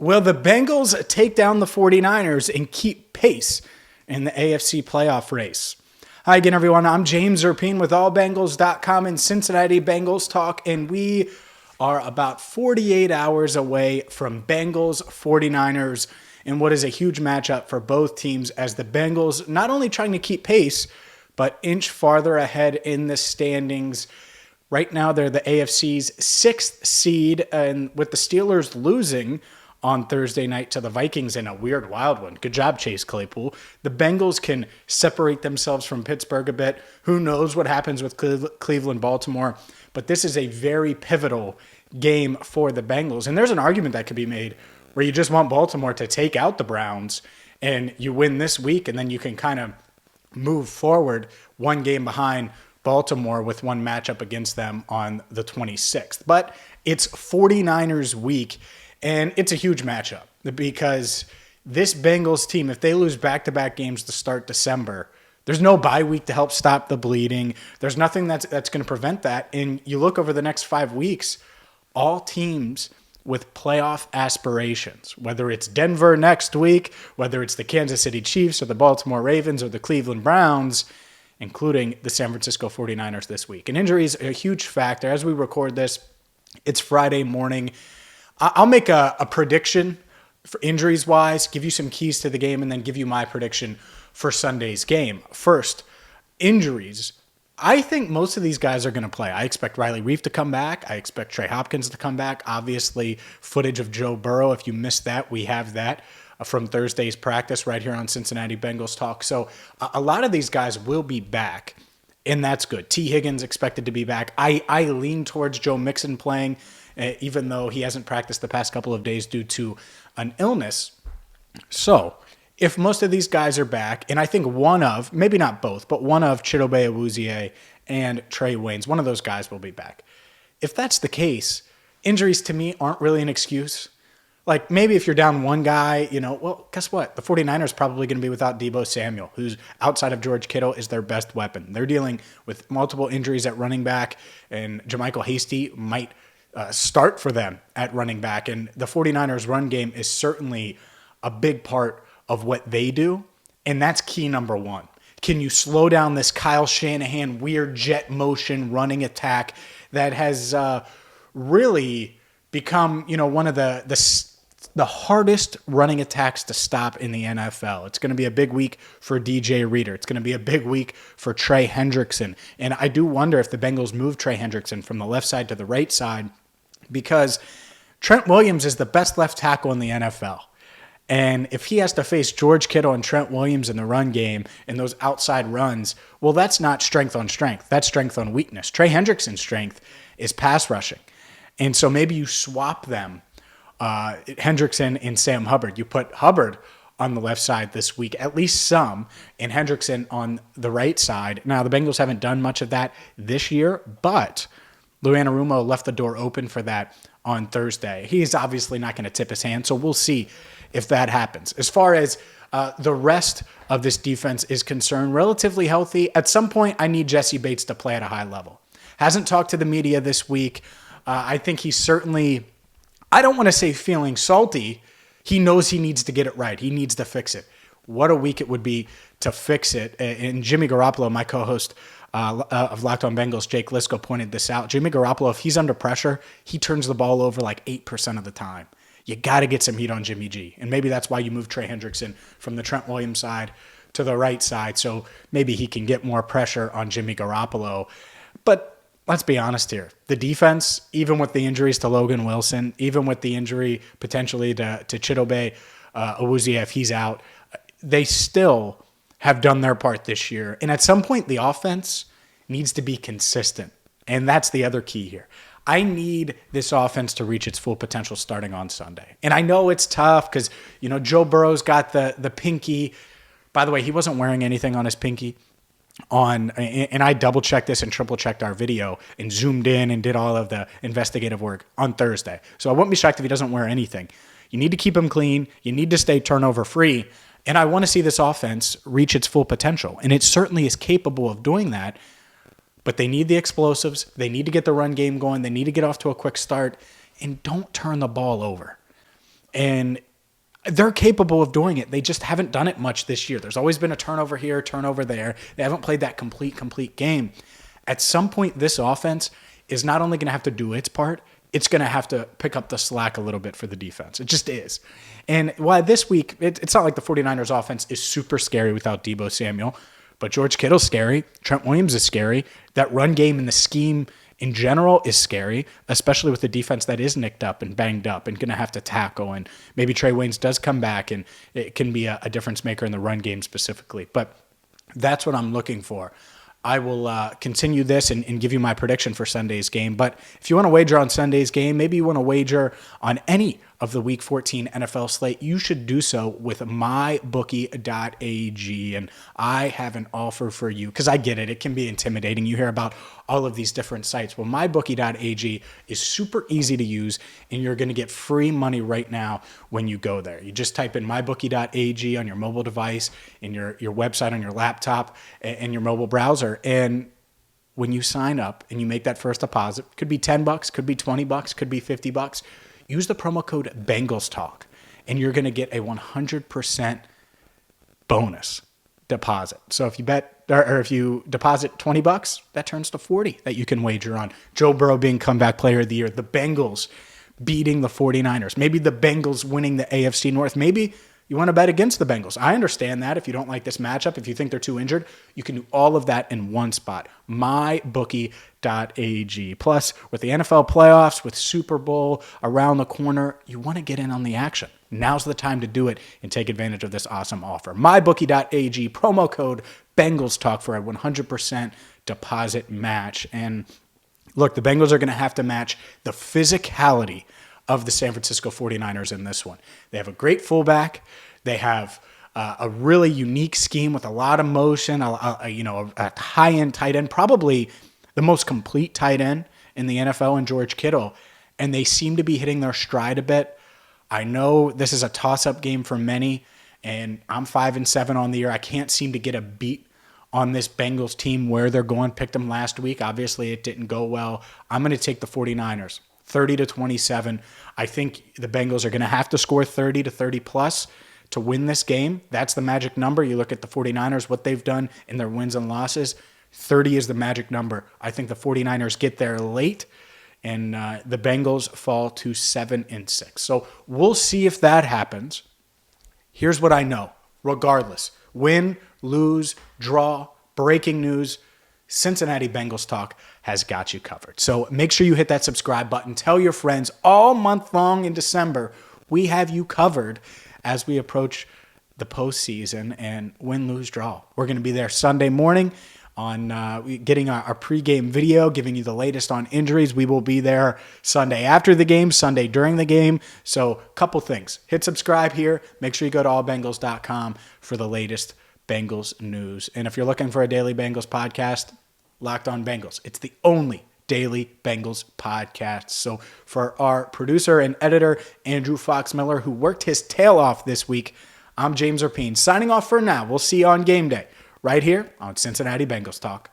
Will the Bengals take down the 49ers and keep pace in the AFC playoff race? Hi again, everyone. I'm James Rapien with allbengals.com and Cincinnati Bengals Talk, and we are about 48 hours away from Bengals 49ers in what is a huge matchup for both teams, as the Bengals not only trying to keep pace, but inch farther ahead in the standings. Right now, they're the AFC's 6th seed, and with the Steelers losing on Thursday night to the Vikings in a weird, wild one. Good job, Chase Claypool. The Bengals can separate themselves from Pittsburgh a bit. Who knows what happens with Cleveland, Baltimore, but this is a very pivotal game for the Bengals. And there's an argument that could be made where you just want Baltimore to take out the Browns and you win this week, and then you can kind of move forward one game behind Baltimore with one matchup against them on the 26th. But it's 49ers week, and it's a huge matchup because this Bengals team, if they lose back-to-back games to start December, there's no bye week to help stop the bleeding. There's nothing that's going to prevent that. And you look over the next 5 weeks, all teams with playoff aspirations, whether it's Denver next week, whether it's the Kansas City Chiefs or the Baltimore Ravens or the Cleveland Browns, including the San Francisco 49ers this week. And injuries are a huge factor. As we record this, it's Friday morning. I'll make a prediction for injuries-wise, give you some keys to the game, and then give you my prediction for Sunday's game. First, injuries. I think most of these guys are going to play. I expect Riley Reif to come back. I expect Trey Hopkins to come back. Obviously, footage of Joe Burrow. If you missed that, we have that from Thursday's practice right here on Cincinnati Bengals Talk. So a lot of these guys will be back, and that's good. T. Higgins expected to be back. I lean towards Joe Mixon playing, even though he hasn't practiced the past couple of days due to an illness. So if most of these guys are back, and I think one of, maybe not both, but one of Chidobe Awuzie and Trae Waynes, one of those guys will be back. If that's the case, injuries to me aren't really an excuse. Like maybe if you're down one guy, well, guess what? The 49ers probably going to be without Deebo Samuel, who's outside of George Kittle is their best weapon. They're dealing with multiple injuries at running back, and Jermichael Hasty might start for them at running back. And the 49ers run game is certainly a big part of what they do. And that's key number one. Can you slow down this Kyle Shanahan weird jet motion running attack that has really become, one of the hardest running attacks to stop in the NFL. It's going to be a big week for DJ Reader. It's going to be a big week for Trey Hendrickson. And I do wonder if the Bengals move Trey Hendrickson from the left side to the right side, because Trent Williams is the best left tackle in the NFL. And if he has to face George Kittle and Trent Williams in the run game and those outside runs, well, that's not strength on strength. That's strength on weakness. Trey Hendrickson's strength is pass rushing. And so maybe you swap them, Hendrickson and Sam Hubbard. You put Hubbard on the left side this week, at least some, and Hendrickson on the right side. Now, the Bengals haven't done much of that this year, but Lou Anarumo left the door open for that on Thursday. He's obviously not going to tip his hand, so we'll see if that happens. As far as the rest of this defense is concerned, relatively healthy. At some point, I need Jesse Bates to play at a high level. Hasn't talked to the media this week. I think he's certainly, I don't want to say feeling salty. He knows he needs to get it right. He needs to fix it. What a week it would be to fix it. And Jimmy Garoppolo, my co-host of Locked On Bengals, Jake Lisco, pointed this out. Jimmy Garoppolo, if he's under pressure, he turns the ball over like 8% of the time. You got to get some heat on Jimmy G. And maybe that's why you move Trey Hendrickson from the Trent Williams side to the right side, so maybe he can get more pressure on Jimmy Garoppolo. But let's be honest here. The defense, even with the injuries to Logan Wilson, even with the injury potentially to Chidobe Awuzie if he's out, they still have done their part this year. And at some point, the offense needs to be consistent. And that's the other key here. I need this offense to reach its full potential starting on Sunday. And I know it's tough because, Joe Burrow's got the pinky. By the way, he wasn't wearing anything on his pinky. And I double-checked this and triple-checked our video and zoomed in and did all of the investigative work on Thursday. So I wouldn't be shocked if he doesn't wear anything. You need to keep him clean. You need to stay turnover-free. And I want to see this offense reach its full potential. And it certainly is capable of doing that. But they need the explosives. They need to get the run game going. They need to get off to a quick start. And don't turn the ball over. And they're capable of doing it. They just haven't done it much this year. There's always been a turnover here, turnover there. They haven't played that complete game. At some point, this offense is not only going to have to do its part, it's going to have to pick up the slack a little bit for the defense. It just is. And while this week, it's not like the 49ers offense is super scary without Deebo Samuel, but George Kittle's scary. Trent Williams is scary. That run game and the scheme in general is scary, especially with the defense that is nicked up and banged up and going to have to tackle. And maybe Trae Waynes does come back and it can be a difference maker in the run game specifically. But that's what I'm looking for. I will continue this and give you my prediction for Sunday's game. But if you want to wager on Sunday's game, maybe you want to wager on any of the Week 14 NFL slate, you should do so with mybookie.ag. And I have an offer for you because I get it. It can be intimidating. You hear about all of these different sites. Well, mybookie.ag is super easy to use, and you're going to get free money right now when you go there. You just type in mybookie.ag on your mobile device, in your website on your laptop, and your mobile browser. And when you sign up and you make that first deposit, could be $10, could be $20, could be $50. Use the promo code Bengals Talk, and you're going to get a 100% bonus deposit. So if you bet or if you deposit $20, that turns to $40 that you can wager on. Joe Burrow being comeback player of the year, the Bengals beating the 49ers, maybe the Bengals winning the AFC North, maybe you want to bet against the Bengals. I understand that. If you don't like this matchup, if you think they're too injured, you can do all of that in one spot. mybookie.ag. Plus, with the NFL playoffs, with Super Bowl around the corner, you want to get in on the action. Now's the time to do it and take advantage of this awesome offer. mybookie.ag, promo code Bengals Talk for a 100% deposit match. And look, the Bengals are going to have to match the physicality of the San Francisco 49ers in this one. They have a great fullback. They have a really unique scheme with a lot of motion, a high-end tight end, probably the most complete tight end in the NFL in George Kittle, and they seem to be hitting their stride a bit. I know this is a toss-up game for many, and I'm 5-7 on the year. I can't seem to get a beat on this Bengals team where they're going. Picked them last week. Obviously, it didn't go well. I'm going to take the 49ers. 30-27. I think the Bengals are going to have to score 30 to 30 plus to win this game. That's the magic number. You look at the 49ers, what they've done in their wins and losses. 30 is the magic number. I think the 49ers get there late, and the Bengals fall to 7-6. So we'll see if that happens. Here's what I know. Regardless, win, lose, draw, breaking news, Cincinnati Bengals Talk has got you covered. So make sure you hit that subscribe button. Tell your friends all month long in December, we have you covered as we approach the postseason and win, lose, draw. We're going to be there Sunday morning on getting our pregame video, giving you the latest on injuries. We will be there Sunday after the game, Sunday during the game. So a couple things. Hit subscribe here. Make sure you go to allbengals.com for the latest Bengals news. And if you're looking for a daily Bengals podcast, Locked On Bengals. It's the only daily Bengals podcast. So for our producer and editor, Andrew Fox Miller, who worked his tail off this week, I'm James Rapien, signing off for now. We'll see you on game day right here on Cincinnati Bengals Talk.